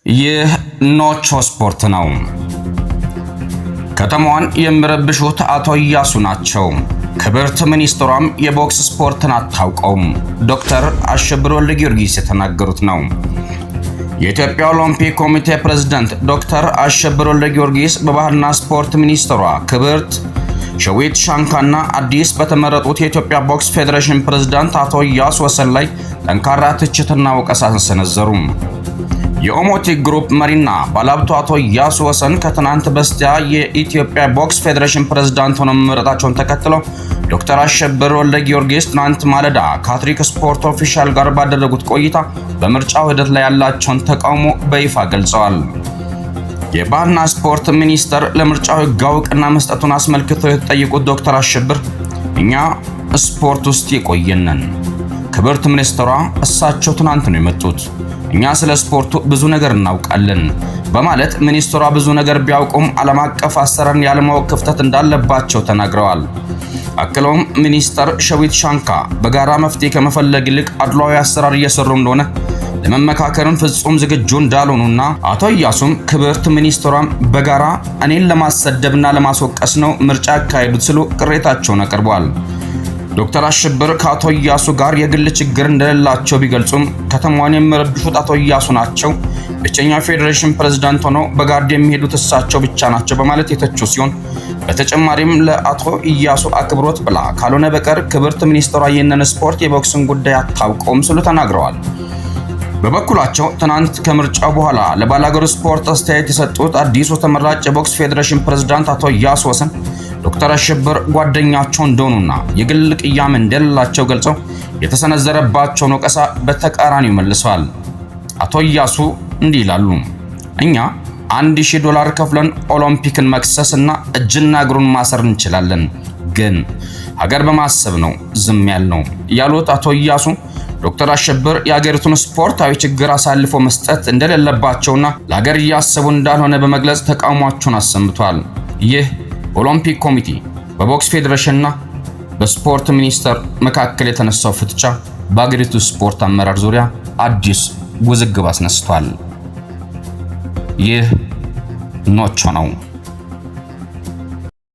ይህ ኖቾ ስፖርት ነው። ከተማዋን የሚረብሹት አቶ ኢያሱ ናቸው። ክብርት ሚኒስትሯም የቦክስ ስፖርትን አታውቀውም። ዶክተር አሸብር ወልደጊዮርጊስ የተናገሩት ነው። የኢትዮጵያ ኦሎምፒክ ኮሚቴ ፕሬዝዳንት ዶክተር አሸብር ወልደጊዮርጊስ በባህልና ስፖርት ሚኒስትሯ ክብርት ሸዊት ሻንካና አዲስ በተመረጡት የኢትዮጵያ ቦክስ ፌዴሬሽን ፕሬዝዳንት አቶ ኢያሱ ወሰን ላይ ጠንካራ ትችትና ወቀሳን ሰነዘሩ። የኦሞቲክ ግሩፕ መሪና ባለሀብቱ አቶ ኢያሱ ወሰን ከትናንት በስቲያ የኢትዮጵያ ቦክስ ፌዴሬሽን ፕሬዝዳንት ሆነው መመረጣቸውን ተከትለው ዶክተር አሸብር ወልደጊዮርጊስ ትናንት ማለዳ ከአትሪክ ስፖርት ኦፊሻል ጋር ባደረጉት ቆይታ በምርጫው ሂደት ላይ ያላቸውን ተቃውሞ በይፋ ገልጸዋል። የባህልና ስፖርት ሚኒስቴር ለምርጫው ሕጋዊ እውቅና መስጠቱን አስመልክተው የተጠየቁት ዶክተር አሸብር እኛ ስፖርት ውስጥ የቆየነን ክብርት ሚኒስትሯ እሳቸው ትናንት ነው የመጡት፣ እኛ ስለ ስፖርቱ ብዙ ነገር እናውቃለን በማለት ሚኒስትሯ ብዙ ነገር ቢያውቁም ዓለም አቀፍ አሰራርን ያለማወቅ ክፍተት እንዳለባቸው ተናግረዋል። አክለውም ሚኒስተር ሸዊት ሻንካ በጋራ መፍትሄ ከመፈለግ ይልቅ አድሏዊ አሰራር እየሰሩ እንደሆነ ለመመካከርም ፍጹም ዝግጁ እንዳልሆኑና አቶ ኢያሱም ክብርት ሚኒስትሯም በጋራ እኔን ለማሰደብና ለማስወቀስ ነው ምርጫ ያካሄዱት ሲሉ ቅሬታቸውን አቅርበዋል። ዶክተር አሸብር ከአቶ ኢያሱ ጋር የግል ችግር እንደሌላቸው ቢገልጹም ከተማዋን የሚረብሹት አቶ ኢያሱ ናቸው፣ ብቸኛው ፌዴሬሽን ፕሬዝዳንት ሆነው በጋርድ የሚሄዱት እሳቸው ብቻ ናቸው በማለት የተቹ ሲሆን በተጨማሪም ለአቶ ኢያሱ አክብሮት ብላ ካልሆነ በቀር ክብርት ሚኒስትሯ ይህንን ስፖርት የቦክስን ጉዳይ አታውቀውም ሲሉ ተናግረዋል። በበኩላቸው ትናንት ከምርጫው በኋላ ለባላገሩ ስፖርት አስተያየት የሰጡት አዲሱ ተመራጭ የቦክስ ፌዴሬሽን ፕሬዝዳንት አቶ ኢያሱ ወሰን ዶክተር አሸብር ጓደኛቸው እንደሆኑና የግል ቅያሜ እንደሌላቸው ገልጸው የተሰነዘረባቸውን ወቀሳ በተቃራኒው መልሰዋል። አቶ ኢያሱ እንዲህ ይላሉ። እኛ $1000 ከፍለን ኦሎምፒክን መክሰስና እጅና እግሩን ማሰር እንችላለን፣ ግን ሀገር በማሰብ ነው ዝም ያልነው ያሉት አቶ ኢያሱ ዶክተር አሸብር የሀገሪቱን ስፖርታዊ ችግር አሳልፎ መስጠት እንደሌለባቸውና ለሀገር እያሰቡ እንዳልሆነ በመግለጽ ተቃውሟቸውን አሰምቷል። ይህ ኦሎምፒክ ኮሚቴ በቦክስ ፌዴሬሽንና በስፖርት ሚኒስቴር መካከል የተነሳው ፍጥጫ በሀገሪቱ ስፖርት አመራር ዙሪያ አዲስ ውዝግብ አስነስቷል። ይህ ኖቾ ነው።